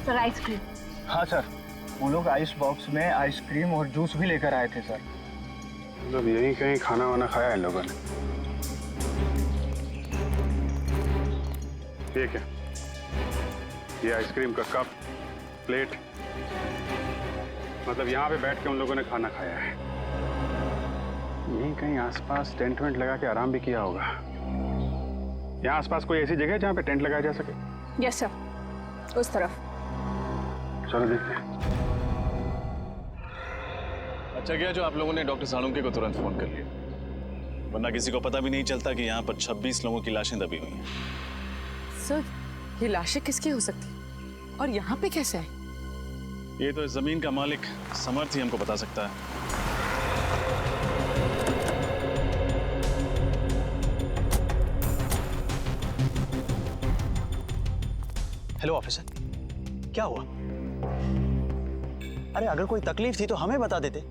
Sir ice cream. हाँ sir, वो लोग आइस बॉक्स में आइसक्रीम और जूस भी लेकर आए थे सर। मतलब यहीं कहीं खाना वाना खाया इन लोगों ने। ठीक है, ये आइसक्रीम का कप, प्लेट, मतलब यहाँ पे बैठ के उन लोगों ने खाना खाया है। यहीं कहीं आसपास टेंट वेंट लगा के आराम भी किया होगा। यहाँ आसपास कोई ऐसी जगह है जहाँ पे टेंट लगाया जा सके? यस सर, उस तरफ। चलो देखते हैं। अच्छा किया जो आप लोगों ने डॉक्टर सालुंके को तुरंत फोन कर लिया, वरना किसी को पता भी नहीं चलता कि यहाँ पर 26 लोगों की लाशें दबी हुई हैं। सर, ये लाशें किसकी हो सकती और यहाँ पे कैसे है? ये तो इस जमीन का मालिक समर्थ ही हमको बता सकता है। हेलो ऑफिसर, क्या हुआ? अरे अगर कोई तकलीफ थी तो हमें बता देते,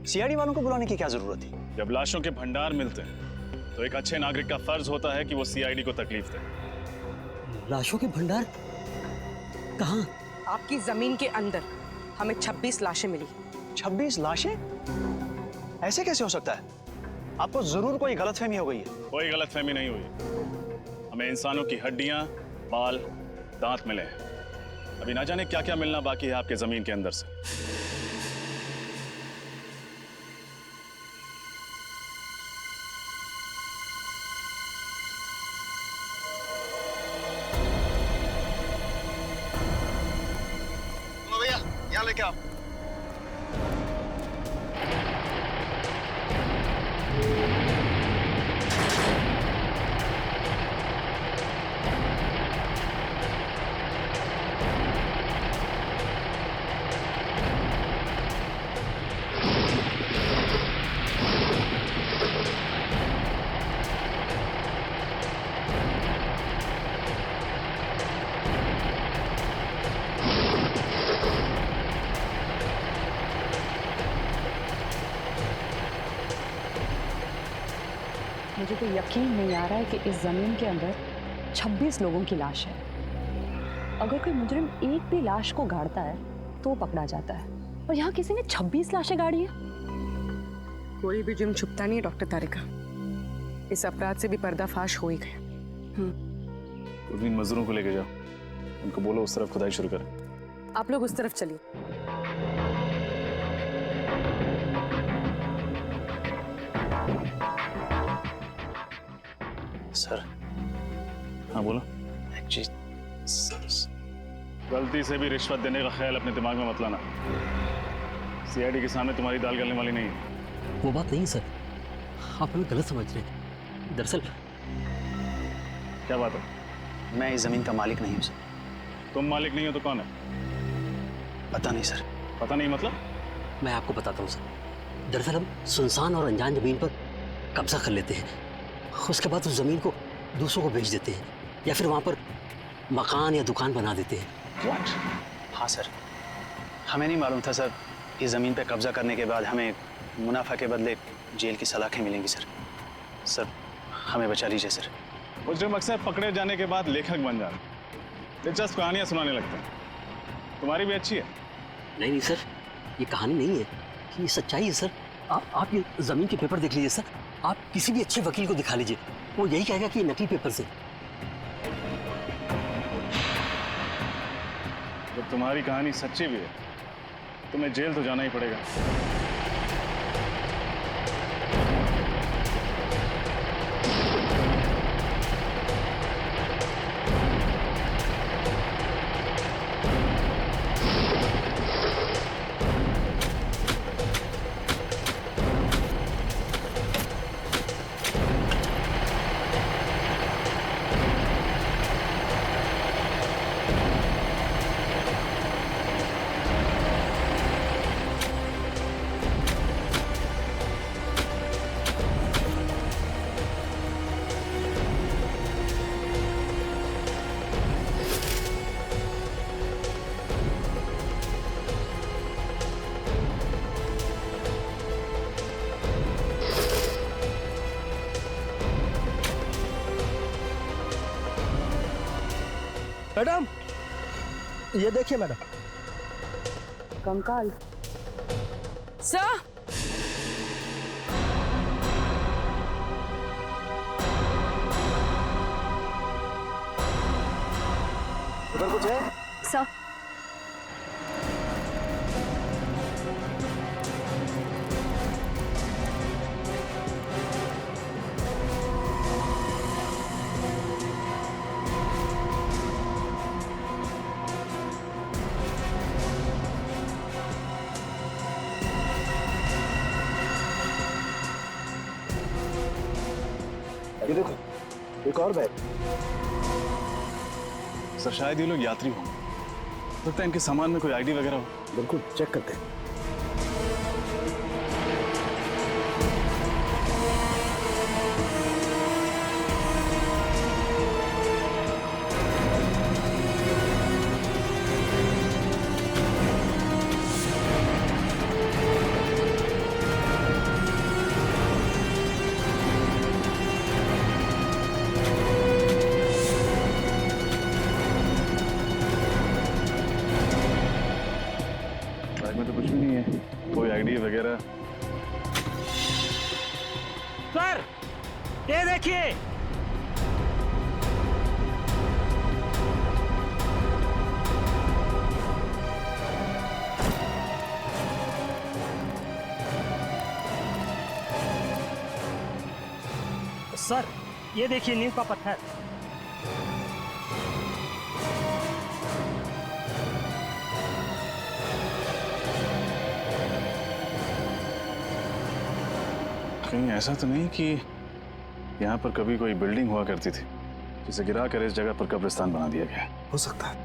सीआईडी वालों को बुलाने की क्या जरूरत थी? जब लाशों के भंडार मिलते हैं तो एक अच्छे नागरिक का फर्ज होता है कि वो सीआईडी को तकलीफ दे। लाशों के भंडार कहाँ? आपकी जमीन के अंदर हमें 26 लाशें मिली। 26 लाशें? ऐसे कैसे हो सकता है? आपको जरूर कोई गलतफहमी हो गई है। कोई गलतफहमी नहीं हुई। हमें इंसानों की हड्डियां, बाल, दांत मिले हैं। अभी ना जाने क्या क्या मिलना बाकी है आपके जमीन के अंदर से। भैया यहाँ लेके आओ। मुझे तो यकीन नहीं आ रहा है कि इस जमीन के अंदर 26 लोगों की लाश है। अगर कोई मुजरिम एक भी लाश को गाड़ता है तो पकड़ा जाता है, और यहाँ किसी ने 26 लाशें गाड़ी है। कोई भी जुर्म छुपता नहीं है डॉक्टर तारिका। इस अपराध से भी पर्दाफाश हो ही गया। उन मजदूरों को लेके जाओ, उनको बोलो उस तरफ खुदाई शुरू करें। आप लोग उस तरफ चलिए। सर, हाँ बोलो। एक चीज, गलती से भी रिश्वत देने का ख्याल अपने दिमाग में मत लाना। सीआईडी के सामने तुम्हारी दाल गलने वाली नहीं है। वो बात नहीं सर, आप हमें गलत समझ रहे हैं। दरअसल क्या बात है? मैं इस जमीन का मालिक नहीं हूँ सर। तुम मालिक नहीं हो तो कौन है? पता नहीं सर। पता नहीं मतलब? मैं आपको बताता हूँ सर। दरअसल हम सुनसान और अनजान जमीन पर कब्जा कर लेते हैं, उसके बाद उस जमीन को दूसरों को बेच देते हैं, या फिर वहाँ पर मकान या दुकान बना देते हैं। What? हाँ सर, हमें नहीं मालूम था सर। इस जमीन पर कब्जा करने के बाद हमें मुनाफा के बदले जेल की सलाखें मिलेंगी सर। सर हमें बचा लीजिए सर। मुजरिम अक्सर पकड़े जाने के बाद लेखक बन जाते हैं, दिलचस्प कहानियां सुनाने लगते हैं। तुम्हारी भी अच्छी है। नहीं नहीं सर, ये कहानी नहीं है, ये सच्चाई है सर। आप ये जमीन के पेपर देख लीजिए सर। आप किसी भी अच्छे वकील को दिखा लीजिए, वो यही कहेगा कि ये नकली पेपर से। जब तुम्हारी कहानी सच्ची भी है, तुम्हें जेल तो जाना ही पड़ेगा। मैडम, ये देखिए मैडम। कंकाल। सर, उधर कुछ है? सर, ये देखो, एक और बैग। सर शायद ये लोग यात्री हों। लगता है इनके सामान में कोई आईडी वगैरह हो। बिल्कुल, चेक करते हैं। बैग में तो कुछ भी नहीं है, कोई आईडी वगैरह। सर, ये देखिए। सर, ये देखिए नीम का पत्थर। कहीं ऐसा तो नहीं कि यहाँ पर कभी कोई बिल्डिंग हुआ करती थी जिसे गिरा कर इस जगह पर कब्रिस्तान बना दिया गया? हो सकता है।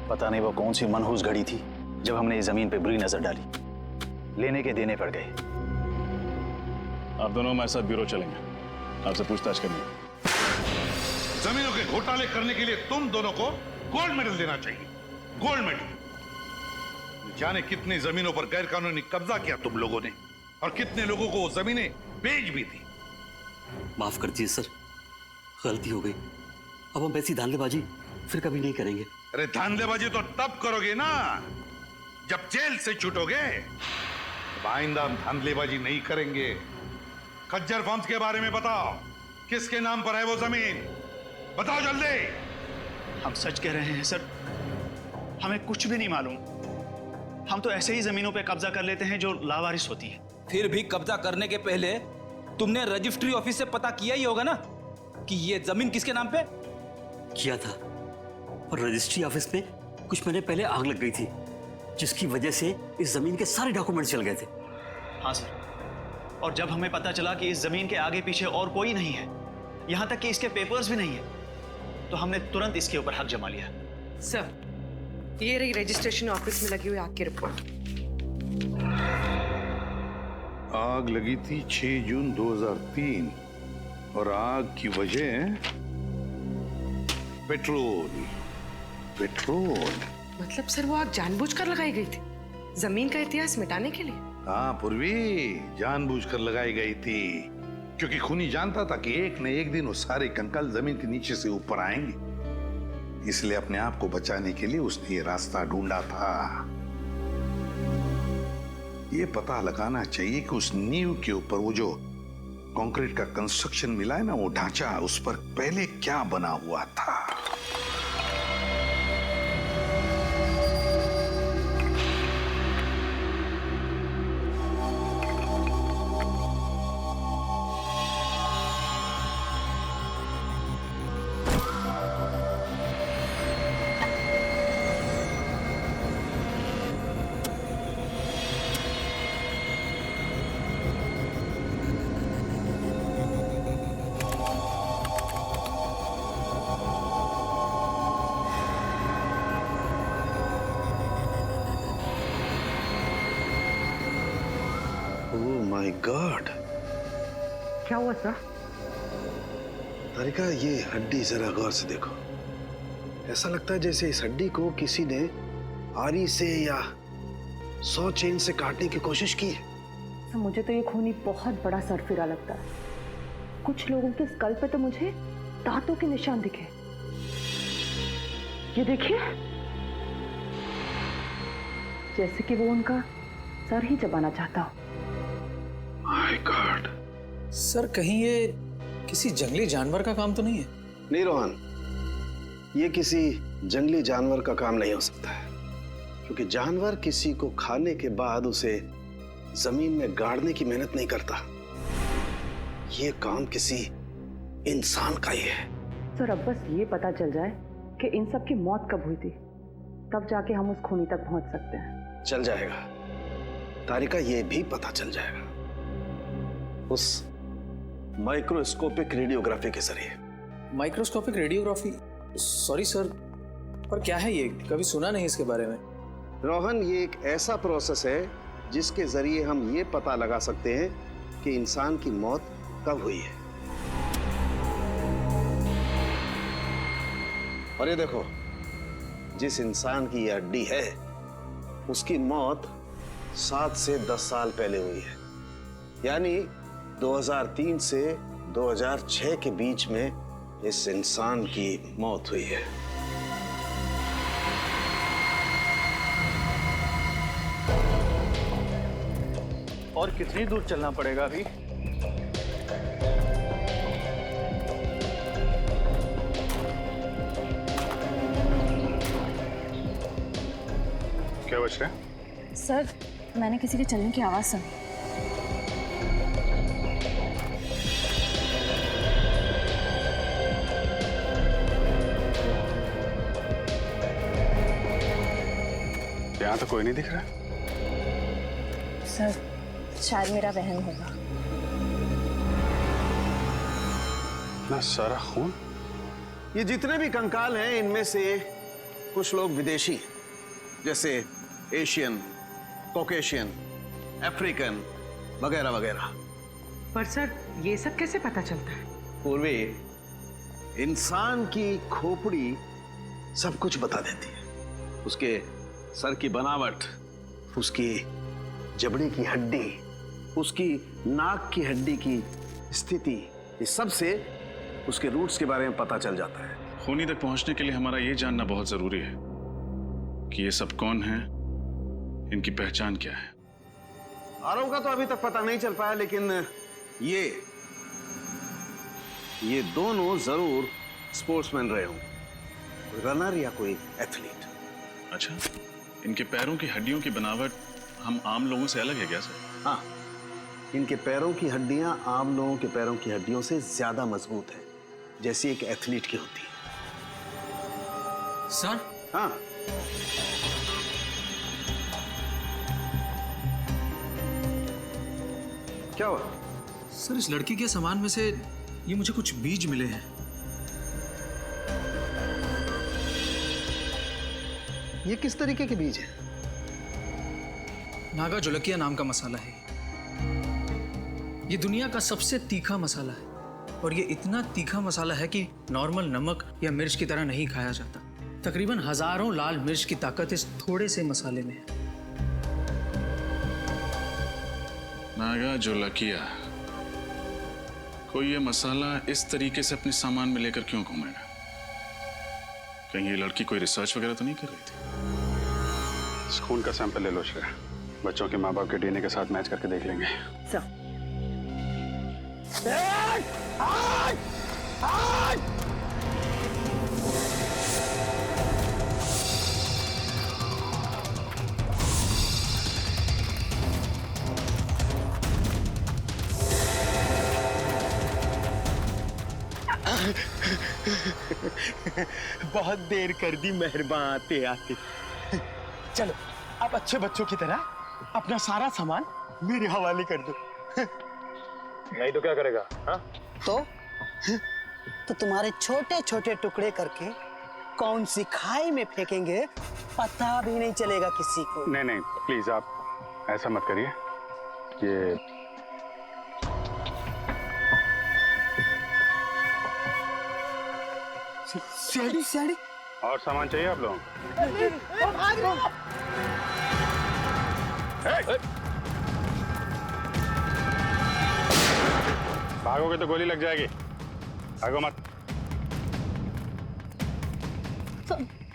पता नहीं वो कौन सी मनहूस घड़ी थी जब हमने इस जमीन पे बुरी नजर डाली। लेने के देने पड़ गए। आप दोनों हमारे साथ ब्यूरो चलेंगे, आपसे पूछताछ करनी है। जमीनों के घोटाले करने के लिए तुम दोनों को गोल्ड मेडल देना चाहिए। Gold medal. जाने कितनी जमीनों पर गैर कानूनी कब्जा किया तुम लोगों ने और कितने लोगों को वो जमीनें बेच भी दी। माफ कर दीजिए सर, गलती हो गई। अब हम ऐसी धांधलेबाजी फिर कभी नहीं करेंगे। अरे धांधलेबाजी तो तब करोगे ना जब जेल से छूटोगे। अब आइंदा हम धांधलेबाजी नहीं करेंगे। खज्जर फार्म्स के बारे में बताओ, किसके नाम पर है वो जमीन? बताओ जल्दी। हम सच कह रहे हैं सर, हमें कुछ भी नहीं मालूम। हम तो ऐसे ही जमीनों पे कब्जा कर लेते हैं जो लावारिस होती है। फिर भी कब्जा करने के पहले तुमने रजिस्ट्री ऑफिस से पता किया ही होगा ना कि ये जमीन किसके नाम पे? किया था, और रजिस्ट्री ऑफिस में कुछ महीने पहले आग लग गई थी, जिसकी वजह से इस जमीन के सारे डॉक्यूमेंट चल गए थे। हाँ सर, और जब हमें पता चला कि इस जमीन के आगे पीछे और कोई नहीं है, यहाँ तक कि इसके पेपर्स भी नहीं है, तो हमने तुरंत इसके ऊपर हक जमा लिया। सर, ये रही रजिस्ट्रेशन ऑफिस में लगी हुई आग की रिपोर्ट। आग लगी थी 6 जून 2003 और आग की वजह पेट्रोल। पेट्रोल मतलब सर वो आग जानबूझकर लगाई गई थी, जमीन का इतिहास मिटाने के लिए? हाँ पूर्वी, जानबूझकर लगाई गई थी, क्योंकि खूनी जानता था कि एक न एक दिन वो सारे कंकाल जमीन के नीचे से ऊपर आएंगे। इसलिए अपने आप को बचाने के लिए उसने ये रास्ता ढूंढा था। ये पता लगाना चाहिए कि उस नींव के ऊपर वो जो कंक्रीट का कंस्ट्रक्शन मिला है ना, वो ढांचा, उस पर पहले क्या बना हुआ था। माय गॉड, क्या हुआ सर? तारिका, ये हड्डी जरा गौर से देखो। ऐसा लगता है जैसे इस हड्डी को किसी ने आरी से या 100 चेन से काटने की कोशिश की है। सर, मुझे तो ये खूनी बहुत बड़ा सरफिरा लगता है। कुछ लोगों के स्कल पे तो मुझे दांतों के निशान दिखे। ये देखिए, जैसे कि वो उनका सर ही चबाना चाहता हो। My God. सर कहीं ये किसी जंगली जानवर का काम तो नहीं है? नहीं रोहन, ये किसी जंगली जानवर का काम नहीं हो सकता है, क्योंकि जानवर किसी को खाने के बाद उसे जमीन में गाड़ने की मेहनत नहीं करता। ये काम किसी इंसान का ही है। सर अब बस ये पता चल जाए कि इन सब की मौत कब हुई थी, तब जाके हम उस खूनी तक पहुंच सकते हैं। चल जाएगा तारिका, ये भी पता चल जाएगा उस माइक्रोस्कोपिक रेडियोग्राफी के जरिए। Microscopic radiography? सॉरी सर, पर क्या है ये? कभी सुना नहीं इसके बारे में। रोहन, ये एक ऐसा प्रोसेस है जिसके जरिए हम ये पता लगा सकते हैं कि इंसान की मौत कब हुई है। और ये देखो, जिस इंसान की ये हड्डी है उसकी मौत 7 से 10 साल पहले हुई है, यानी 2003 से 2006 के बीच में इस इंसान की मौत हुई है। और कितनी दूर चलना पड़ेगा अभी? क्या बच रहा है? सर मैंने किसी के चलने की आवाज सुनी। यहाँ तो कोई नहीं दिख रहा। सर शायद मेरा वहम होगा। ना सारा खून। ये जितने भी कंकाल हैं इनमें से कुछ लोग विदेशी हैं, जैसे एशियन, कॉकेशियन, अफ्रीकन वगैरह वगैरह। पर सर ये सब कैसे पता चलता है? पूर्वी, इंसान की खोपड़ी सब कुछ बता देती है। उसके सर की बनावट, उसकी जबड़े की हड्डी, उसकी नाक की हड्डी की स्थिति, इस सब से उसके रूट्स के बारे में पता चल जाता है। खूनी तक पहुंचने के लिए हमारा ये जानना बहुत जरूरी है कि ये सब कौन है, इनकी पहचान क्या है। आरव का तो अभी तक पता नहीं चल पाया, लेकिन ये दोनों जरूर स्पोर्ट्समैन रहे होंगे, रनर या कोई एथलीट। अच्छा, इनके पैरों की हड्डियों की बनावट हम आम लोगों से अलग है क्या सर? हाँ, इनके पैरों की हड्डियां आम लोगों के पैरों की हड्डियों से ज्यादा मजबूत है, जैसी एक एथलीट की होती है। सर? हाँ। क्या हुआ? सर इस लड़की के सामान में से ये मुझे कुछ बीज मिले हैं। ये किस तरीके के बीज हैं? नागा जोलकिया नाम का मसाला है। ये दुनिया का सबसे तीखा मसाला है, और ये इतना तीखा मसाला है कि नॉर्मल नमक या मिर्च की तरह नहीं खाया जाता। तकरीबन हजारों लाल मिर्च की ताकत इस थोड़े से मसाले में है। नागा जोलकिया, कोई ये मसाला इस तरीके से अपने सामान में लेकर क्यों घूमेगा? कहीं ये लड़की कोई रिसर्च वगैरह तो नहीं कर रही थी? इस खून का सैंपल ले लो श्रेया, बच्चों के माँ बाप के डीएनए के साथ मैच करके देख लेंगे। बहुत देर कर दी मेहरबान आते आते। चलो अब अच्छे बच्चों की तरह अपना सारा सामान मेरे हवाले कर दो। नहीं तो क्या करेगा? हाँ? तो तुम्हारे छोटे छोटे टुकड़े करके कौन सी खाई में फेंकेंगे पता भी नहीं चलेगा किसी को। नहीं नहीं प्लीज आप ऐसा मत करिए। ये सीढ़ी सीढ़ी और सामान चाहिए आप लोगों को? भागोगे तो गोली लग जाएगी, भागो मत।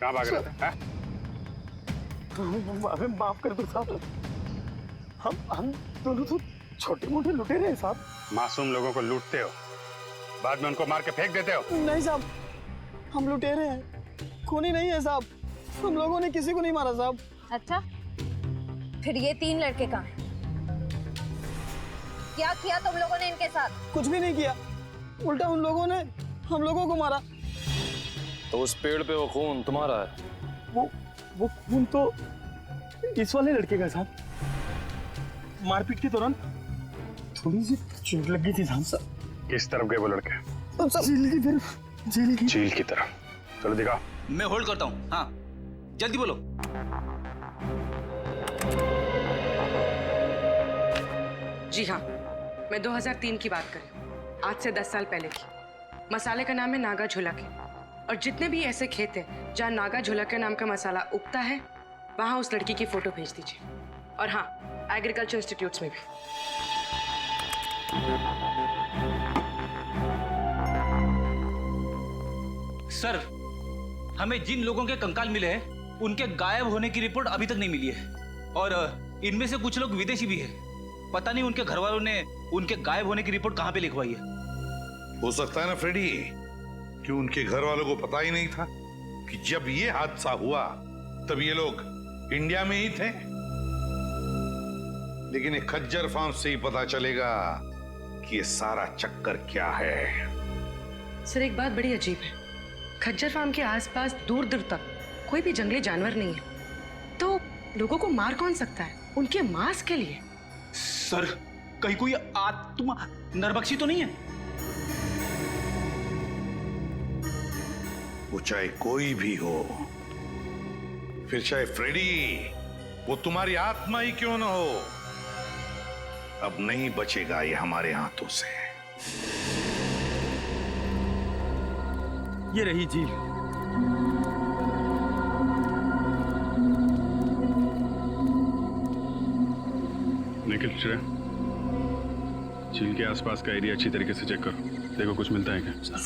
कहाँ भाग रहे थे? हैं? हमें माफ कर दो साहब, हम दोनों तो छोटे मोटे लुटेरे हैं साहब। मासूम लोगों को लूटते हो, बाद में उनको मार के फेंक देते हो। नहीं साहब, हम लुटेरे हैं, खूनी नहीं है साहब। हम लोगों ने किसी को नहीं मारा साहब। अच्छा, फिर ये 3 लड़के कहाँ हैं? क्या किया तुम लोगों ने इनके साथ? कुछ भी नहीं किया, उल्टा उन लोगों ने हम लोगों को मारा। तो उस पेड़ पे वो खून तुम्हारा है? वो खून तो इस वाले लड़के का साहब। मारपीट के दौरान थोड़ी सी चोट लगी थी साहब। किस तरफ गए वो लड़के? जेल की तरफ। जेल की तरफ। चलो दिखाओ। मैं होल्ड करता हूँ। हाँ, जल्दी बोलो। जी हाँ, मैं 2003 की बात कर रही हूँ, आज से 10 साल पहले की। मसाले का नाम है नागा झुलके, और जितने भी ऐसे खेत हैं जहाँ नागा झुलके नाम का मसाला उगता है, वहाँ उस लड़की की फोटो भेज दीजिए। और हाँ, एग्रीकल्चर इंस्टीट्यूट्स में भी। सर, हमें जिन लोगों के कंकाल मिले हैं, उनके गायब होने की रिपोर्ट अभी तक नहीं मिली है। और इनमें से कुछ लोग विदेशी भी हैं। पता नहीं उनके घर वालों ने उनके गायब होने की रिपोर्ट कहाँ पे लिखवाई है। हो सकता है ना फ्रेडी कि उनके घर वालों को पता ही नहीं था कि जब ये हादसा हुआ तब ये लोग इंडिया में ही थे। लेकिन ये खज्जर फार्म से ही पता चलेगा कि ये सारा चक्कर क्या है। सर, एक बात बड़ी अजीब है, खज्जर फार्म के आसपास दूर दूर तक कोई भी जंगली जानवर नहीं है, तो लोगों को मार कौन सकता है उनके मांस के लिए? सर, कहीं कोई आत्मा नरबक्षी तो नहीं है? वो चाहे कोई भी हो, फिर चाहे फ्रेडी, वो तुम्हारी आत्मा ही क्यों ना हो, अब नहीं बचेगा ये हमारे हाथों से। ये रही झील। निखिल, श्रेया, झील के आसपास का एरिया अच्छी तरीके से चेक करो, देखो कुछ मिलता है क्या।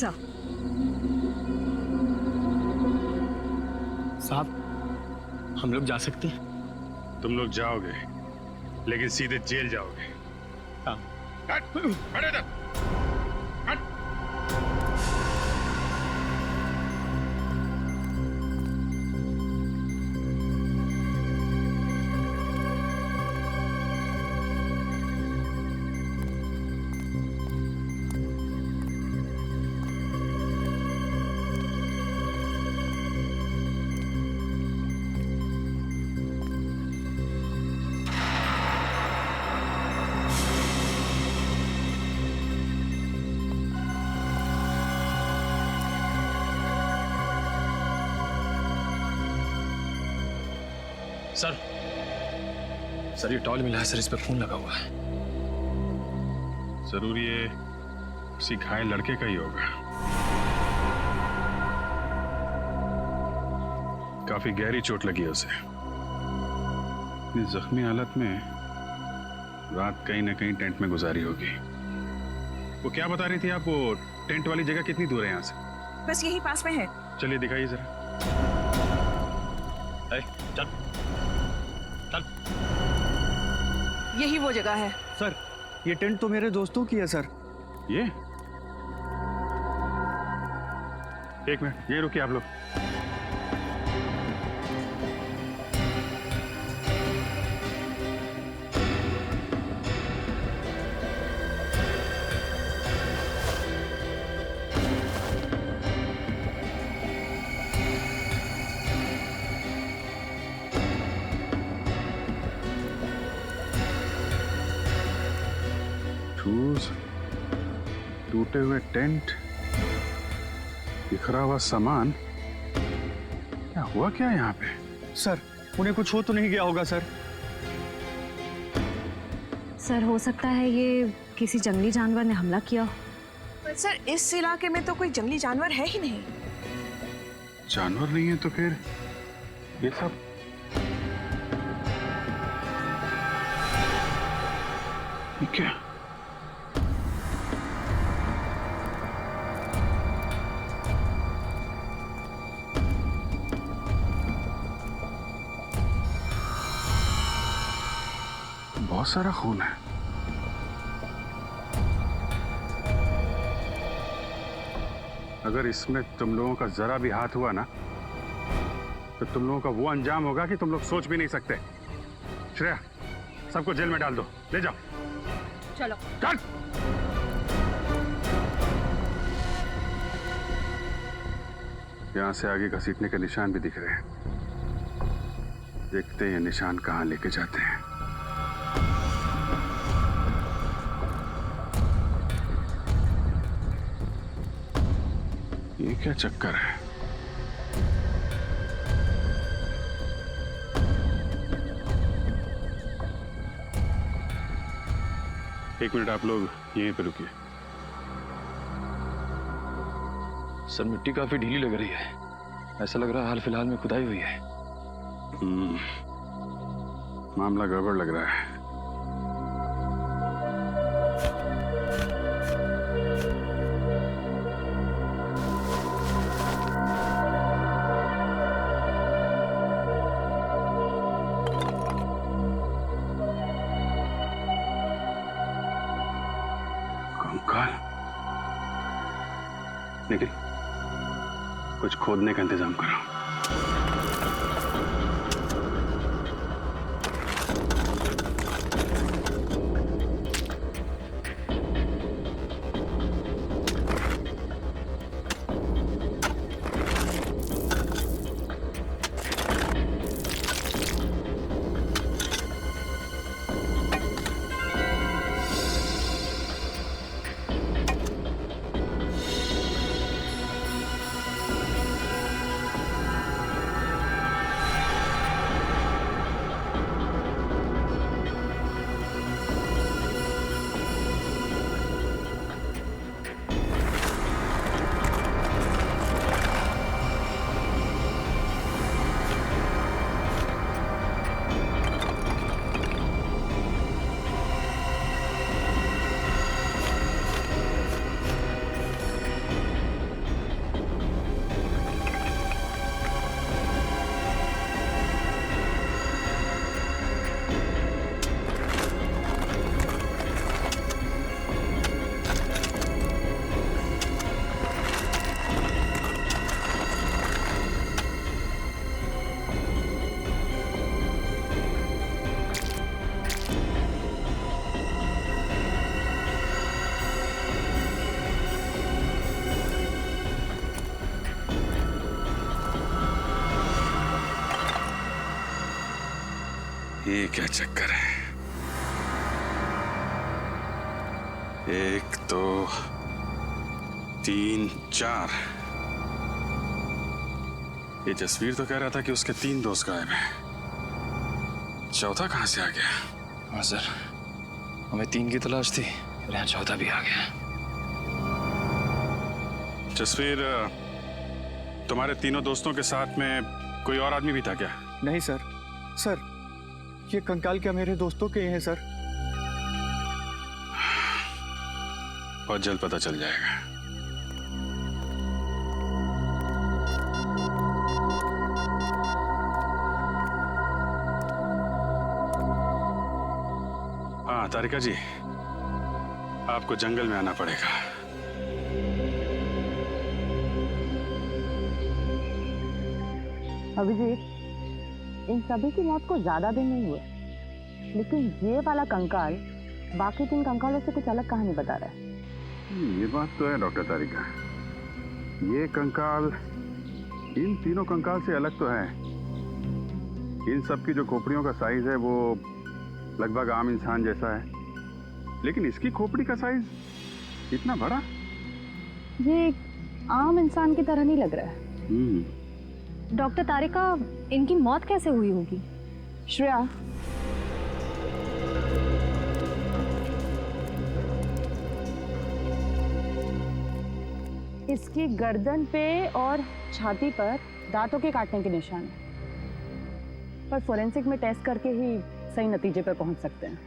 साहब, हम लोग जा सकते हैं? तुम लोग जाओगे, लेकिन सीधे जेल जाओगे। हाँ। सर, ये टॉल मिला है सर, इस पे खून लगा हुआ है। जरूर ये किसी घायल लड़के का ही होगा। काफी गहरी चोट लगी है उसे। इतनी जख्मी हालत में रात कहीं ना कहीं टेंट में गुजारी होगी। वो क्या बता रही थी आप, वो टेंट वाली जगह कितनी दूर है यहाँ से? बस यही पास में है। चलिए दिखाइए जरा। चल चल। यही वो जगह है। सर, ये टेंट तो मेरे दोस्तों की है सर। ये एक मिनट, ये रुकिए आप लोग। टूटे हुए टेंट, बिखरा हुआ सामान, क्या हुआ क्या यहाँ पे? सर, उन्हें कुछ हो तो नहीं गया होगा सर? सर, हो सकता है ये किसी जंगली जानवर ने हमला किया हो। पर सर, इस इलाके में तो कोई जंगली जानवर है ही नहीं। जानवर नहीं है तो फिर ये सब? ये क्या? बहुत सारा खून है। अगर इसमें तुम लोगों का जरा भी हाथ हुआ ना तो तुम लोगों का वो अंजाम होगा कि तुम लोग सोच भी नहीं सकते। श्रेया, सबको जेल में डाल दो, ले जाओ। चलो चल। यहां से आगे घसीटने के निशान भी दिख रहे हैं। देखते हैं ये निशान कहां लेके जाते हैं। ये क्या चक्कर है? एक मिनट, आप लोग यहीं पे रुकिए। सर, मिट्टी काफी ढीली लग रही है। ऐसा लग रहा है हाल फिलहाल में खुदाई हुई है। मामला गड़बड़ लग रहा है। कंकाल? निखिल, कुछ खोदने का इंतजाम करो। ये क्या चक्कर है? 1 2 3 4। ये जसवीर तो कह रहा था कि उसके 3 दोस्त गायब हैं। चौथा कहां से आ गया? हाँ सर, हमें 3 की तलाश थी, यहाँ चौथा भी आ गया। जसवीर, तुम्हारे तीनों दोस्तों के साथ में कोई और आदमी भी था क्या? नहीं सर। सर, ये कंकाल क्या मेरे दोस्तों के हैं सर? बहुत जल्द पता चल जाएगा। हाँ तारिका जी, आपको जंगल में आना पड़ेगा। अभिजीत, इन सभी की मौत को ज्यादा दिन नहीं हुए, लेकिन ये वाला कंकाल बाकी 3 कंकालों से कुछ अलग कहानी बता रहा है। ये बात तो है डॉक्टर तारिका, ये कंकाल इन तीनों कंकाल से अलग तो है। इन सब की जो खोपड़ियों का साइज है वो लगभग आम इंसान जैसा है, लेकिन इसकी खोपड़ी का साइज इतना बड़ा। ये आम इंसान की तरह नहीं लग रहा है। डॉक्टर तारिका, इनकी मौत कैसे हुई होगी? श्रेया, इसकी गर्दन पे और छाती पर दांतों के काटने के निशान हैं, पर फोरेंसिक में टेस्ट करके ही सही नतीजे पर पहुंच सकते हैं।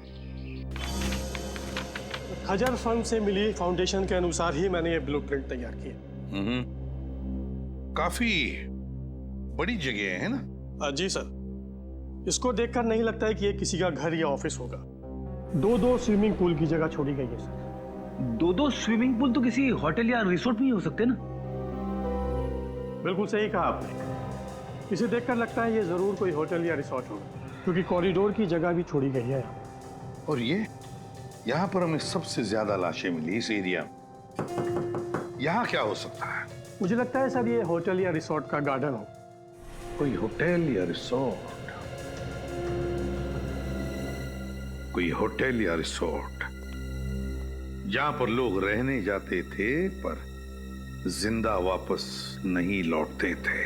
खजर फंड से मिली फाउंडेशन के अनुसार ही मैंने ये ब्लूप्रिंट तैयार किया। काफी बड़ी जगह है ना? जी सर, इसको देखकर नहीं लगता है कि ये किसी का घर या ऑफिस होगा। दो स्विमिंग पूल की जगह छोड़ी गई है सर। दो स्विमिंग पूल तो किसी होटल या रिसोर्ट में ही हो सकते ना? बिल्कुल सही कहा आपने। इसे देखकर लगता है ये जरूर कोई होटल या रिसोर्ट होगा, क्योंकि कॉरिडोर की जगह भी छोड़ी गई है। और ये यहाँ पर हमें सबसे ज्यादा लाशें मिली इस एरिया में। यहाँ क्या हो सकता है? मुझे लगता है सर ये होटल या रिसोर्ट का गार्डन हो। कोई होटल या रिसोर्ट, कोई होटल या रिसोर्ट जहां पर लोग रहने जाते थे पर जिंदा वापस नहीं लौटते थे।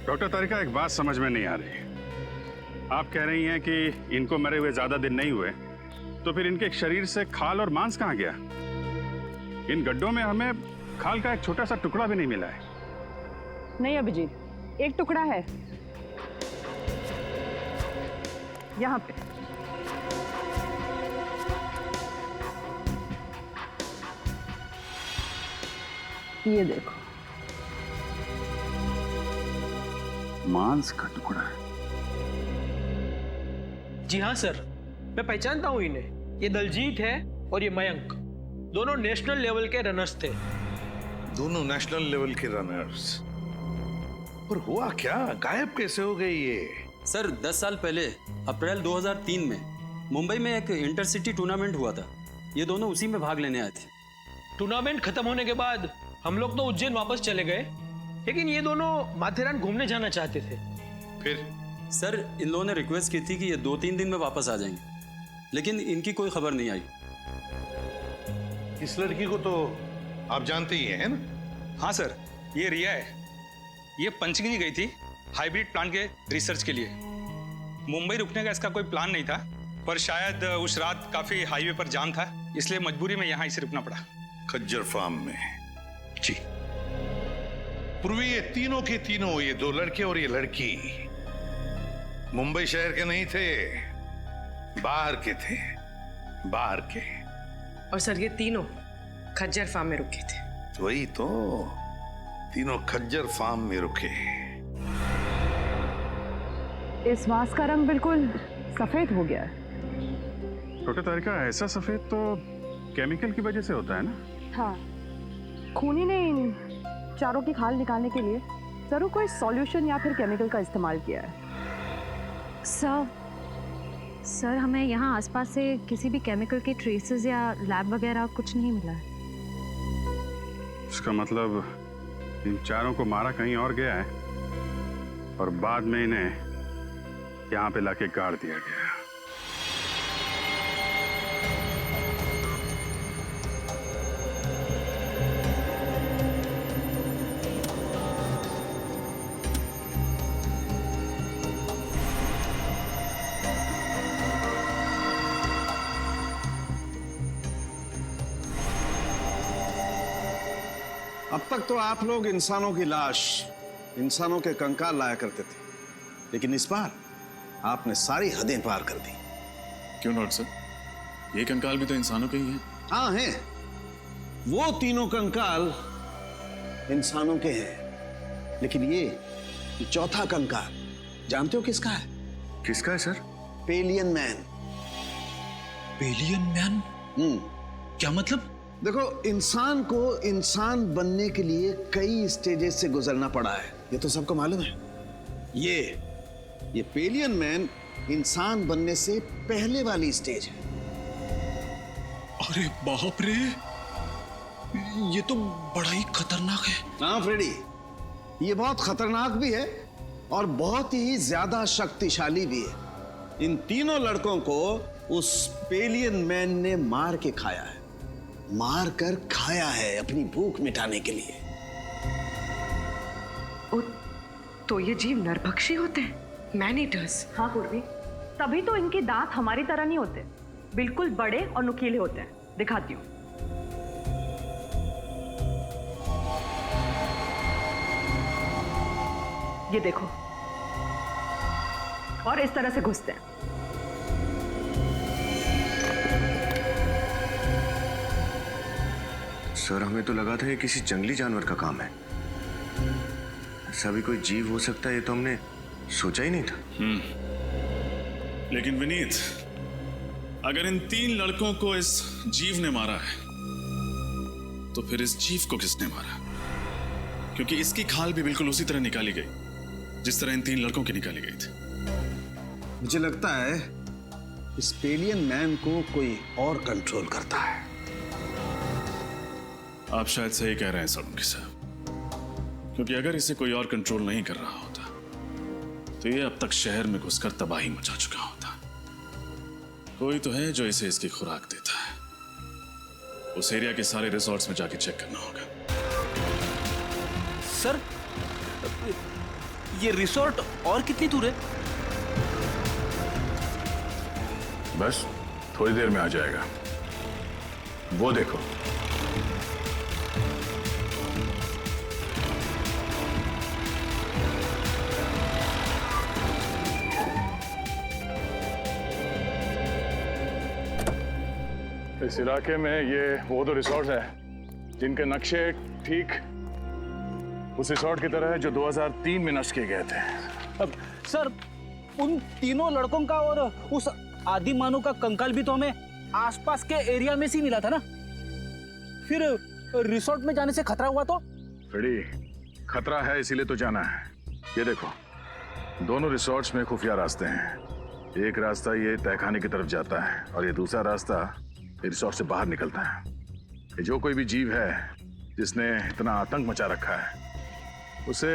डॉक्टर तारिका, एक बात समझ में नहीं आ रही। आप कह रही हैं कि इनको मरे हुए ज्यादा दिन नहीं हुए, तो फिर इनके शरीर से खाल और मांस कहाँ गया? इन गड्ढों में हमें खाल का एक छोटा सा टुकड़ा भी नहीं मिला है। नहीं अभिजीत, एक टुकड़ा है यहाँ पे। ये देखो, मांस का टुकड़ा है। जी हाँ सर, मैं पहचानता हूँ इन्हें। ये दलजीत है और ये मयंक, दोनों नेशनल लेवल के रनर्स थे। दोनों नेशनल लेवल के रनर्स। पर हुआ क्या, गायब कैसे हो गए ये? सर 10 साल पहले अप्रैल 2003 में मुंबई में एक इंटरसिटी टूर्नामेंट हुआ था। ये दोनों उसी में भाग लेने आए थे। टूर्नामेंट खत्म होने के बाद हम लोग तो उज्जैन वापस चले गए, लेकिन ये दोनों माथेरान घूमने जाना चाहते थे। फिर सर इन लोगों ने रिक्वेस्ट की थी कि ये 2-3 दिन में वापस आ जाएंगे, लेकिन इनकी कोई खबर नहीं आई। इस लड़की को तो आप जानते ही हैं ना? हाँ सर, ये रिया है। ये पंचगिनी गई थी हाइब्रिड प्लांट के रिसर्च के लिए। मुंबई रुकने का इसका कोई प्लान नहीं था, पर शायद उस रात काफी हाईवे पर जाम था, इसलिए मजबूरी में यहाँ इसे रुकना पड़ा। खज्जर फार्म में? जी। पूर्वी ये तीनों के तीनों, ये दो लड़के और ये लड़की मुंबई शहर के नहीं थे, बाहर के थे, बाहर के। और सर ये तीनों खज्जर फार्म में रुके थे। वही तो, तीनों खज्जर फार्म में रुके। इस मांस का रंग बिल्कुल सफेद हो गया है। डॉक्टर तारिका, ऐसा सफेद तो केमिकल की वजह से होता है ना? हाँ, खूनी ने इन चारों की खाल निकालने के लिए जरूर कोई सॉल्यूशन या फिर केमिकल का इस्तेमाल किया है। सर हमें यहाँ आसपास से किसी भी केमिकल के ट्रेसेस या लैब वगैरह कुछ नहीं मिला है। इसका मतलब इन चारों को मारा कहीं और गया है और बाद में इन्हें यहाँ पे लाके गाड़ दिया गया। अब तक तो आप लोग इंसानों की लाश, इंसानों के कंकाल लाया करते थे, लेकिन इस बार आपने सारी हदें पार कर दी। क्यों डॉक्टर सर, ये कंकाल भी तो इंसानों के ही हैं। हाँ हैं, वो तीनों कंकाल इंसानों के हैं, लेकिन ये चौथा कंकाल जानते हो किसका है? किसका है sir? Pavilion man. Pavilion man? क्या मतलब? देखो, इंसान को इंसान बनने के लिए कई स्टेजेस से गुजरना पड़ा है, ये तो सबको मालूम है। ये पेलियन मैन इंसान बनने से पहले वाली स्टेज है। अरे बाप रे, ये तो बड़ा ही खतरनाक है। हाँ फ्रेडी, ये बहुत खतरनाक भी है और बहुत ही ज्यादा शक्तिशाली भी है। इन तीनों लड़कों को उस पेलियन मैन ने मार के खाया है, मार कर खाया है अपनी भूख मिटाने के लिए। तो ये जीव नरभक्षी होते हैं, मैन ईटर्स। हाँ पूर्वी, तभी तो इनके दांत हमारी तरह नहीं होते, बिल्कुल बड़े और नुकीले होते हैं। दिखाती हूँ। ये देखो, और इस तरह से घुसते हैं। सर हमें तो लगा था ये किसी जंगली जानवर का काम है, ऐसा भी कोई जीव हो सकता है ये तो हमने सोचा ही नहीं था। लेकिन विनीत, अगर इन 3 लड़कों को इस जीव ने मारा है तो फिर इस जीव को किसने मारा? क्योंकि इसकी खाल भी बिल्कुल उसी तरह निकाली गई जिस तरह इन 3 लड़कों की निकाली गई थी। मुझे लगता है इस पेलियन मैन को कोई और कंट्रोल करता है। आप शायद सही कह रहे हैं सोलंकी साहब, क्योंकि अगर इसे कोई और कंट्रोल नहीं कर रहा होता तो ये अब तक शहर में घुसकर तबाही मचा चुका होता। कोई तो है जो इसे इसकी खुराक देता है। उस एरिया के सारे रिसोर्ट्स में जाके चेक करना होगा। सर, ये रिसोर्ट और कितनी दूर है? बस थोड़ी देर में आ जाएगा। वो देखो। इस इलाके में ये वो दो रिसोर्ट है जिनके नक्शे ठीक उस रिसोर्ट की तरह है जो 2003 में नष्ट किए गए थे। अब सर, उन तीनों लड़कों का और उस आदि मानव का कंकाल भी तो हमें आसपास के एरिया में से ही मिला था ना। फिर रिसोर्ट में जाने से खतरा हुआ तो? बड़ी खतरा है इसीलिए तो जाना है। ये देखो, दोनों रिसोर्ट्स में खुफिया रास्ते हैं। एक रास्ता ये तहखाने की तरफ जाता है और ये दूसरा रास्ता रिसोर्ट से बाहर निकलता है। ये जो कोई भी जीव है जिसने इतना आतंक मचा रखा है उसे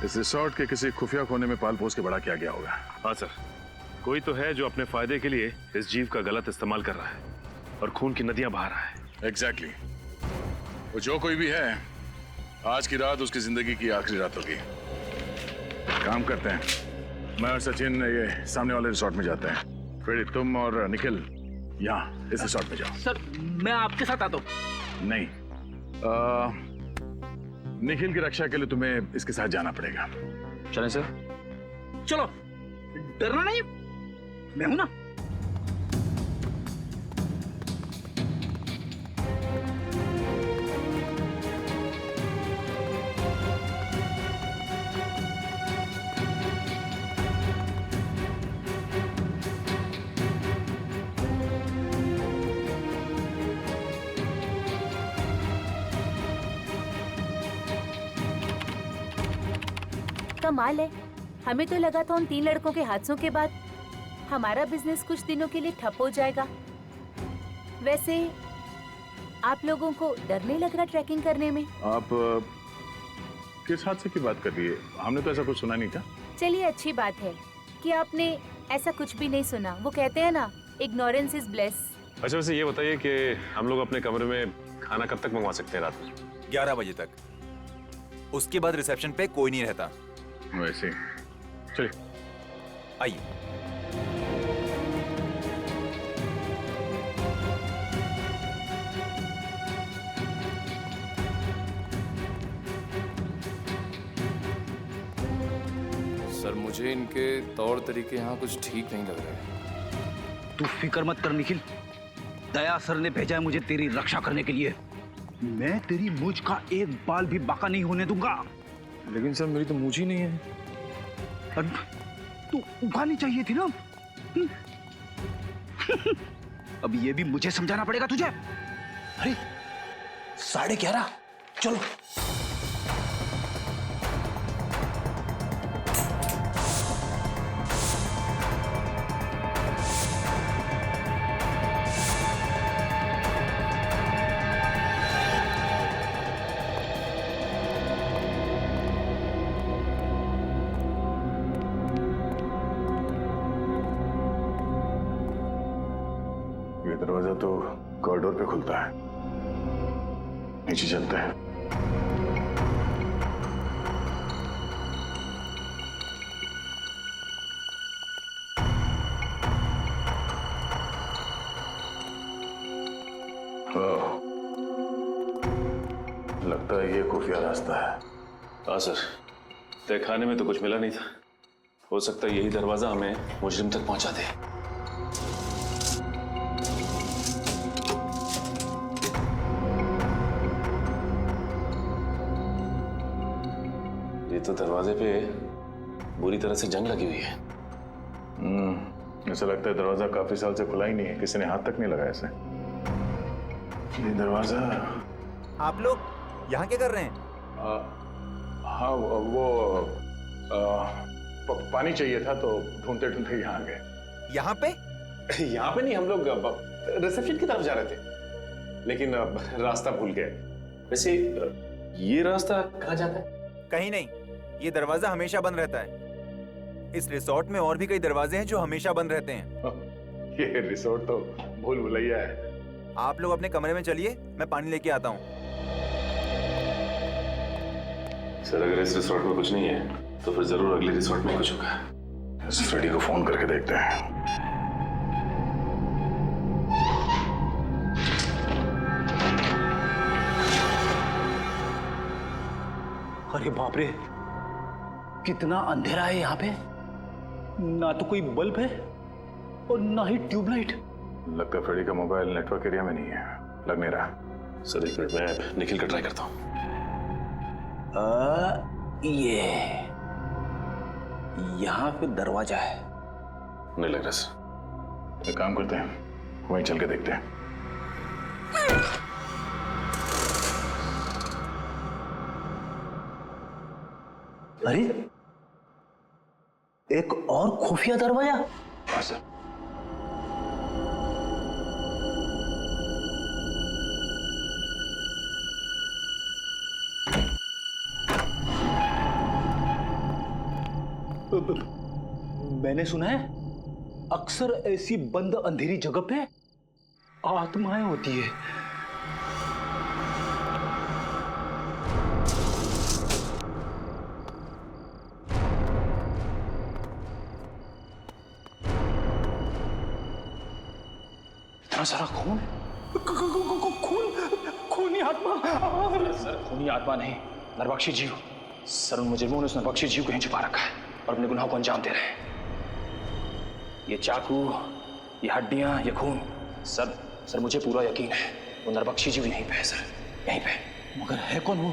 इस रिसोर्ट के किसी खुफिया कोने में पाल पोस के बड़ा किया गया होगा। हाँ सर, कोई तो है जो अपने फायदे के लिए इस जीव का गलत इस्तेमाल कर रहा है और खून की नदियां बहा रहा है। एग्जैक्टली। वो जो कोई भी है, आज की रात उसकी जिंदगी की आखिरी रात होगी। काम करते हैं, मैं और सचिन ये सामने वाले रिसोर्ट में जाते हैं। फिर तुम और निखिल यहाँ इस रिसोर्ट में जाओ। सर, मैं आपके साथ आता हूँ। नहीं, निखिल की रक्षा के लिए तुम्हें इसके साथ जाना पड़ेगा। चलें सर? चलो, डरना नहीं, मैं हूं ना। कमाल है, हमें तो लगा था उन 3 लड़कों के हादसों के बाद हमारा बिजनेस कुछ दिनों के लिए ठप हो जाएगा। वैसे आप लोगों को डर नहीं लग रहा ट्रैकिंग करने में? आप किस हादसे की बात कर रही है? हमने तो ऐसा कुछ सुना नहीं था। चलिए, अच्छी बात है कि आपने ऐसा कुछ भी नहीं सुना। वो कहते हैं ना, इग्नोरेंस इज ब्लेस। अच्छा, वैसे ये बताइए कि हम लोग अपने कमरे में खाना कब तक मंगवा सकते हैं? रात में 11 बजे तक। उसके बाद रिसेप्शन पे कोई नहीं रहता। वैसे चलिए, आइए। सर, मुझे इनके तौर तरीके यहाँ कुछ ठीक नहीं लग रहे। तू फिक्र मत कर निखिल, दया सर ने भेजा है मुझे तेरी रक्षा करने के लिए। मैं तेरी मूंछ का एक बाल भी बाका नहीं होने दूंगा। लेकिन सर, मेरी तो मूंछ ही नहीं है। तू उगानी चाहिए थी ना। अब ये भी मुझे समझाना पड़ेगा तुझे। अरे 11:30, चलो। दरवाजा तो कॉरिडोर पे खुलता है। नीचे चलते हैं। लगता है ये खुफिया रास्ता है। हाँ सर, तहखाने में तो कुछ मिला नहीं था। हो सकता है यही दरवाजा हमें मुजरिम तक पहुंचा दे। ये तो दरवाजे पे बुरी तरह से जंग लगी हुई है। ऐसा लगता है दरवाजा काफी साल से खुला ही नहीं है, किसी ने हाथ तक नहीं लगाया इसे। ये दरवाजा। आप लोग यहाँ क्या कर रहे हैं? हाँ वो पानी चाहिए था तो ढूंढते ढूंढते यहाँ आ गए। यहाँ पे? यहाँ पे नहीं, हम लोग रिसेप्शन की तरफ जा रहे थे, लेकिन रास्ता भूल गए। वैसे ये रास्ता कहाँ जाता है? कहीं नहीं, ये दरवाजा हमेशा बंद रहता है। इस रिसोर्ट में और भी कई दरवाजे हैं जो हमेशा बंद रहते हैं। ये रिसोर्ट तो भूल भुलैया है। आप लोग अपने कमरे में चलिए, मैं पानी लेके आता हूँ। सर अगर इस रिसोर्ट में कुछ नहीं है तो फिर जरूर अगले रिसोर्ट में कुछ होगा। इस फ्रेडी को फोन करके देखते हैं। अरे बाप रे, कितना अंधेरा है यहाँ पे। ना तो कोई बल्ब है और ना ही ट्यूबलाइट। लगता है फ्रेडी का मोबाइल नेटवर्क एरिया में नहीं है, लग नहीं रहा। सर एक मिनट, मैं निखिल का ट्राई करता हूँ। ये यहाँ पे दरवाजा है। नहीं लग रहा सर। एक काम करते हैं, वहीं चल के देखते हैं। अरे एक और खुफिया दरवाजा। हाँ सर। मैंने सुना है अक्सर ऐसी बंद अंधेरी जगह पे आत्माएं होती है। इतना सारा खून, खूनी आत्मा। सर खूनी आत्मा नहीं, नरबख्शी जीव। सर उन मुजरिमों ने उस नरबख्शी जीव को यहीं छुपा रखा है और अपने गुनाहों को अंजाम दे रहे हैं। ये चाकू, ये हड्डियां, ये खून, सर मुझे पूरा यकीन है वो नरबख्शी जीव यहीं पे है सर, यहीं पे। मगर है कौन वो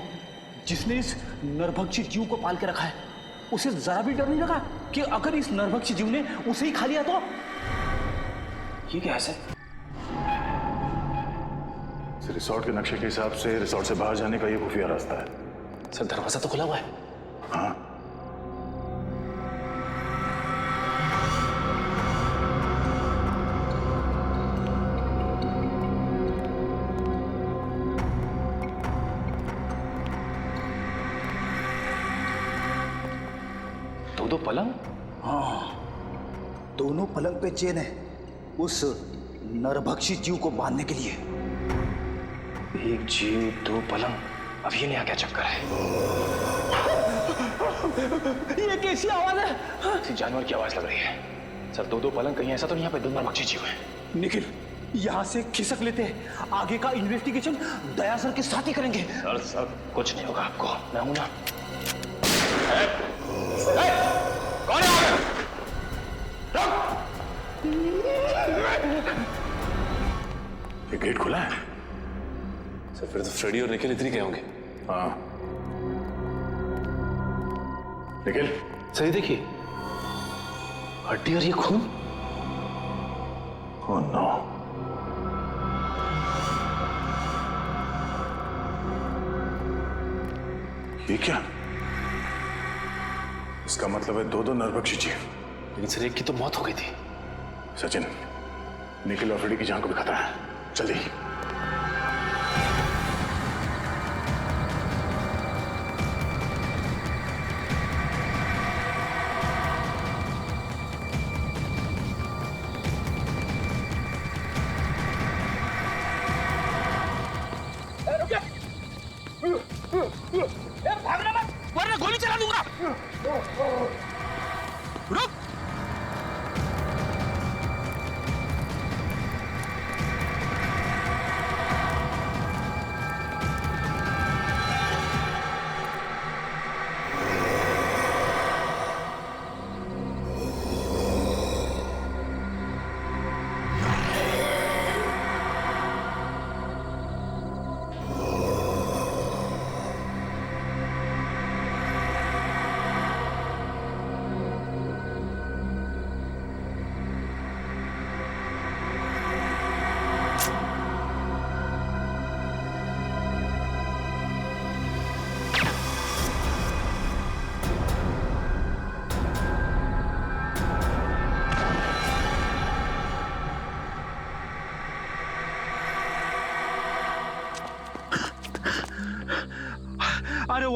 जिसने इस नरभक्षी जीव को पाल के रखा है? उसे जरा भी डर नहीं लगा कि अगर इस नरभक्षी जीव ने उसे ही खा लिया तो? ये क्या है सर? रिसोर्ट के नक्शे के हिसाब से रिसोर्ट से बाहर जाने का ये खुफिया रास्ता है। सर दरवाजा तो खुला हुआ है। हाँ दो पलंग? हाँ, दोनों पलंग पे चेन है उस नरभक्षी जीव को बांधने के लिए। एक जीव दो पलंग, अब ये नया क्या चक्कर है? ये कैसी आवाज है? किसी जानवर की आवाज लग रही है। सर दो पलंग, कहीं ऐसा तो यहाँ पे दो नरभक्षी जीव है। निखिल, यहाँ से खिसक लेते हैं, आगे का इन्वेस्टिगेशन दया सर के साथ ही करेंगे। सर कुछ नहीं होगा आपको, मैं हूं ना। कौन है? ये गेट खुला है। सर फिर तो फ्रेडी और निखिल इतनी गए होंगे। हाँ निखिल, सही देखिए, हड्डी और ये खून। ओह नो, ये क्या? इसका मतलब है दो नरभक्षी जीव। लेकिन सर एक की तो मौत हो गई थी। सचिन, निखिल और फ्रेडी की जान को भी खतरा है, जल्दी। भागना मत, वरना गोली चला दूंगा। रुक।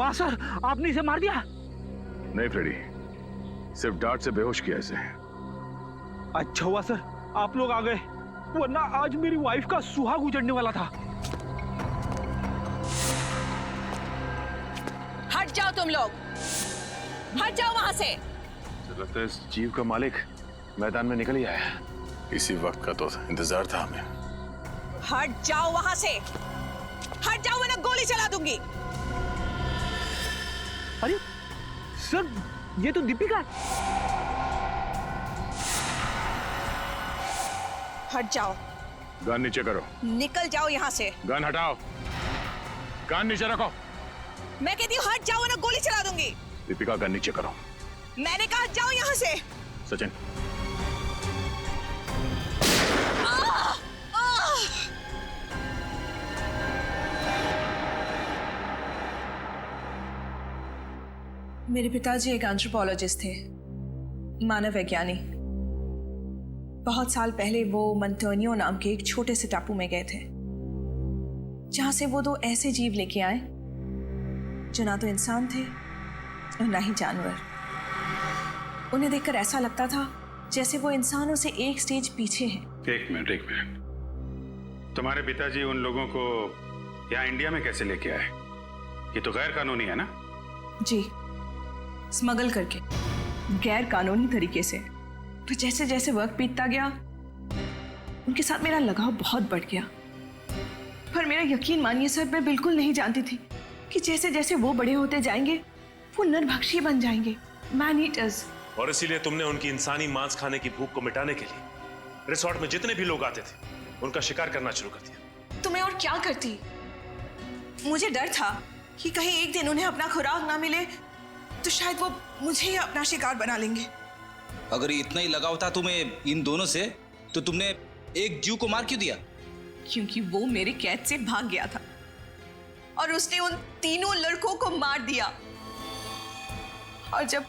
वाह सर, आपने इसे मार दिया? नहीं फ्रेडी, सिर्फ डांट से बेहोश किया इसे। अच्छा हुआ सर आप लोग आ गए, वरना आज मेरी वाइफ का सुहाग उजड़ने वाला था। हट जाओ तुम लोग, हट जाओ वहां से। लगता है इस जीव का मालिक मैदान में निकल ही आया। इसी वक्त का तो इंतजार था हमें। हट जाओ वहां से, हट जाओ वरना गोली चला दूंगी। अरे सर, ये तो दीपिका। हट जाओ। गन नीचे करो। निकल जाओ यहाँ से। गन हटाओ, गन नीचे रखो। मैं कहती हूँ हट जाओ वरना गोली चला दूंगी। दीपिका गन नीचे करो। मैंने कहा हट जाओ यहाँ से। सचिन। मेरे पिताजी एक एंथ्रोपोलॉजिस्ट थे, मानव वैज्ञानी। बहुत साल पहले वो मंटोनियो नाम के एक छोटे से टापू में गए थे, जहां से वो दो ऐसे जीव लेके आए जो ना तो इंसान थे और ना ही जानवर। उन्हें देखकर ऐसा लगता था जैसे वो इंसानों से एक स्टेज पीछे हैं। एक मिनट, तुम्हारे पिताजी उन लोगों को यहाँ इंडिया में कैसे लेके आए? ये तो गैर कानूनी है ना? जी, स्मगल करके, गैर कानूनी तरीके से। तो जैसे जैसे वक्त बीतता गया, उनके साथ मेरा लगाव बहुत बढ़ गया। पर मेरा यकीन मानिए सर, मैं बिल्कुल नहीं जानती थी कि जैसे जैसे वो बड़े होते जाएंगे, वो नरभक्षी बन जाएंगे, मैन ईटर्स। और इसीलिए तुमने उनकी इंसानी मांस खाने की भूख को मिटाने के लिए रिसोर्ट में जितने भी लोग आते थे, उनका शिकार करना शुरू कर दिया। तो मैं और क्या करती? मुझे डर था कि कहीं एक दिन उन्हें अपना खुराक ना मिले तो शायद वो मुझे ही अपना शिकार बना लेंगे। अगर इतना ही लगाव था तुम्हें इन दोनों से, तो तुमने एक जीव को मार क्यों दिया? क्योंकि वो मेरे कैद से भाग गया था और उसने उन तीनों लड़कों को मार दिया। और जब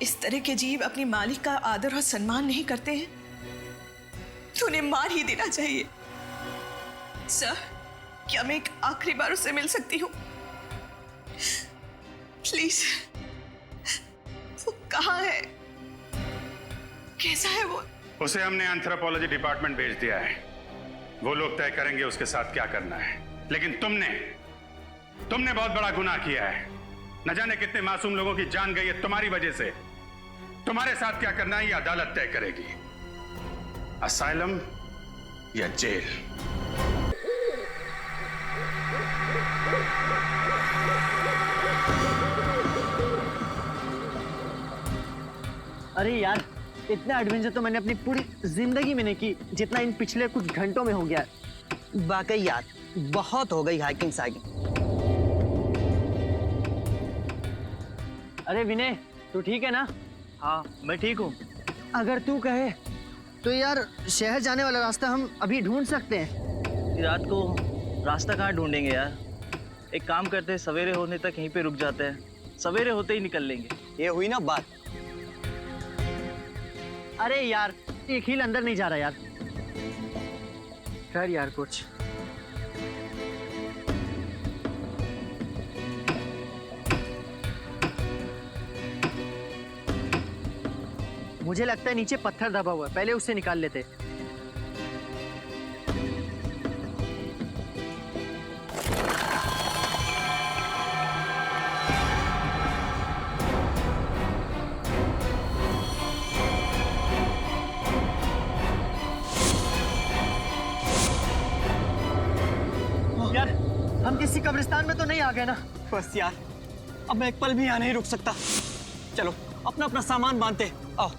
इस तरह के जीव अपने मालिक का आदर और सम्मान नहीं करते हैं, तो उन्हें मार ही देना चाहिए। सर, क्या मैं एक आखिरी बार उससे मिल सकती हूँ? प्लीज। वो कहाँ है? कैसा है वो? उसे हमने एंथ्रोपोलॉजी डिपार्टमेंट भेज दिया है। वो लोग तय करेंगे उसके साथ क्या करना है। लेकिन तुमने बहुत बड़ा गुनाह किया है। न जाने कितने मासूम लोगों की जान गई है तुम्हारी वजह से। तुम्हारे साथ क्या करना है ये अदालत तय करेगी। असाइलम या जेल। अरे यार, इतना एडवेंचर तो मैंने अपनी पूरी जिंदगी में नहीं की जितना इन पिछले कुछ घंटों में हो गया। वाकई यार, बहुत हो गई हाइकिंग साइकिंग। अरे विनय, तू ठीक है ना? हाँ, मैं ठीक हूँ। अगर तू कहे तो यार, शहर जाने वाला रास्ता हम अभी ढूंढ सकते हैं। रात को रास्ता कहाँ ढूंढेंगे यार? एक काम करते हैं, सवेरे होने तक यहीं पे रुक जाते हैं, सवेरे होते ही निकल लेंगे। ये हुई ना बात। अरे यार, एक हील अंदर नहीं जा रहा यार। खैर यार, कुछ मुझे लगता है नीचे पत्थर दबा हुआ है, पहले उससे निकाल लेते। यार, हम किसी कब्रिस्तान में तो नहीं आ गए ना? बस यार, अब मैं एक पल भी यहाँ नहीं रुक सकता। चलो अपना अपना सामान बांधते, आओ।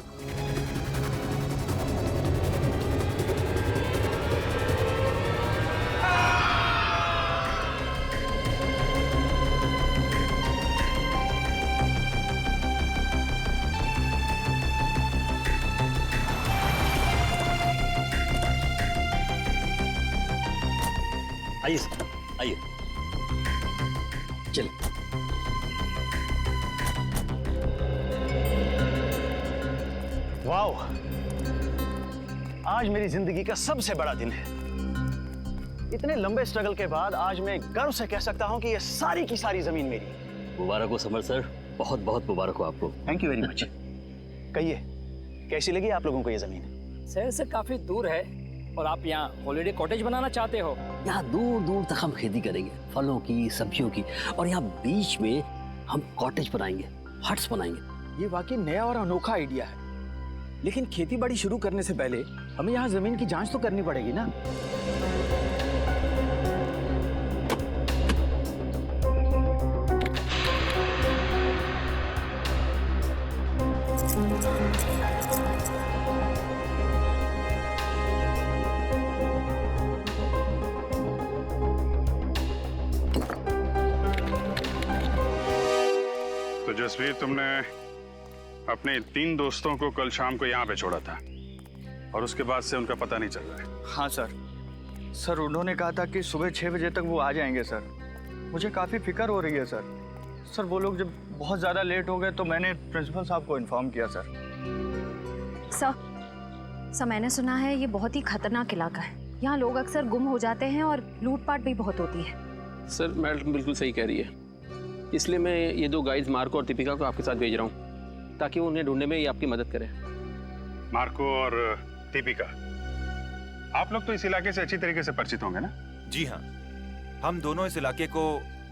आइए सर, आइए। चल। वाओ, आज मेरी जिंदगी का सबसे बड़ा दिन है। इतने लंबे स्ट्रगल के बाद आज मैं गर्व से कह सकता हूं कि ये सारी की सारी जमीन मेरी है। मुबारक हो समर सर, बहुत बहुत मुबारक हो आपको। Thank you very much. कहिए, कैसी लगी आप लोगों को ये जमीन? शहर से काफी दूर है और आप यहाँ हॉलिडे कॉटेज बनाना चाहते हो? यहाँ दूर दूर तक हम खेती करेंगे, फलों की, सब्जियों की, और यहाँ बीच में हम कॉटेज बनाएंगे, हट्स बनाएंगे। ये वाकई नया और अनोखा आइडिया है, लेकिन खेती बाड़ी शुरू करने से पहले हमें यहाँ जमीन की जांच तो करनी पड़ेगी ना। तो जसवीर, तुमने अपने 3 दोस्तों को कल शाम को यहाँ पे छोड़ा था और उसके बाद से उनका पता नहीं चल रहा है। हाँ सर, उन्होंने कहा था कि सुबह 6 बजे तक वो आ जाएंगे सर। मुझे काफ़ी फिक्र हो रही है सर। वो लोग जब बहुत ज़्यादा लेट हो गए तो मैंने प्रिंसिपल साहब को इन्फॉर्म किया सर। सर मैंने सुना है ये बहुत ही खतरनाक इलाका है। यहाँ लोग अक्सर गुम हो जाते हैं और लूटपाट भी बहुत होती है। सर मैडम बिल्कुल सही कह रही है, इसलिए मैं ये 2 गाइड्स मार्को और दीपिका को आपके साथ भेज रहा हूँ ताकि वो उन्हें ढूंढने में ये आपकी मदद करें। मार्को और दीपिका, आप लोग तो इस इलाके से अच्छी तरीके से परिचित होंगे ना? जी हाँ, हम दोनों इस इलाके को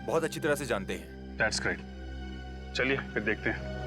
बहुत अच्छी तरह से जानते हैं। That's great. चलिए फिर देखते हैं।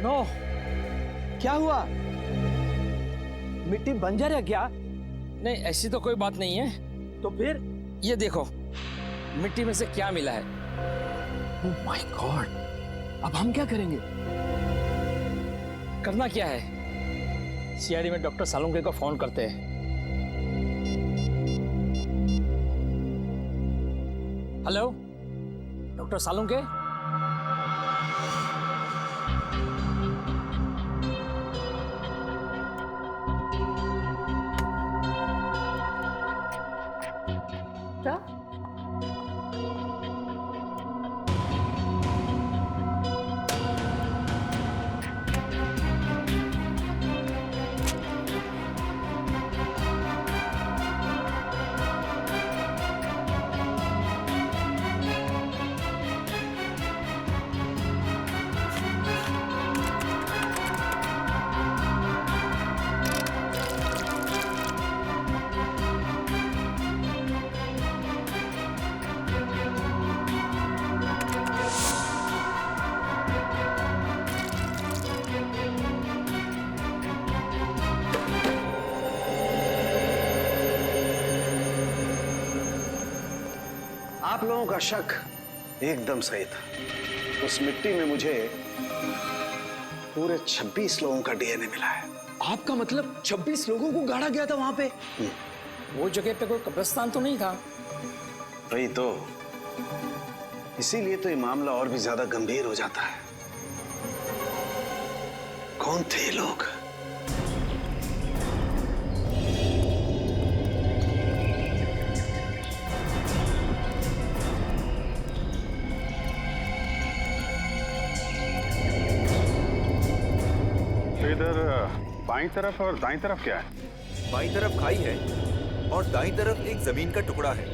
नो, क्या हुआ? मिट्टी बंजर है क्या? नहीं, ऐसी तो कोई बात नहीं है। तो फिर ये देखो, मिट्टी में से क्या मिला है? ओह माय गॉड, अब हम क्या करेंगे? करना क्या है, सीआईडी में डॉक्टर सालुंके को फोन करते हैं। Hello doctor Salunke? आप लोगों का शक एकदम सही था। उस मिट्टी में मुझे पूरे 26 लोगों का डीएनए मिला है। आपका मतलब 26 लोगों को गाड़ा गया था वहां पे? वो जगह पे कोई कब्रिस्तान तो नहीं था? वही तो, इसीलिए तो ये मामला और भी ज्यादा गंभीर हो जाता है। कौन थे ये लोग? इधर बाईं तरफ और दाईं तरफ क्या है? बाईं तरफ खाई है और दाईं तरफ एक जमीन का टुकड़ा है।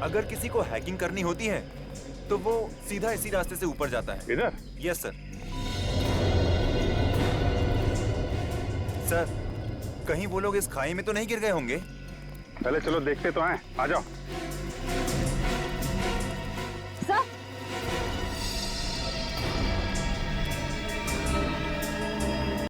अगर किसी को हैकिंग करनी होती है तो वो सीधा इसी रास्ते से ऊपर जाता है। इधर? Yes sir. सर, कहीं वो लोग इस खाई में तो नहीं गिर गए होंगे? पहले चलो देखते तो हैं, आ जाओ।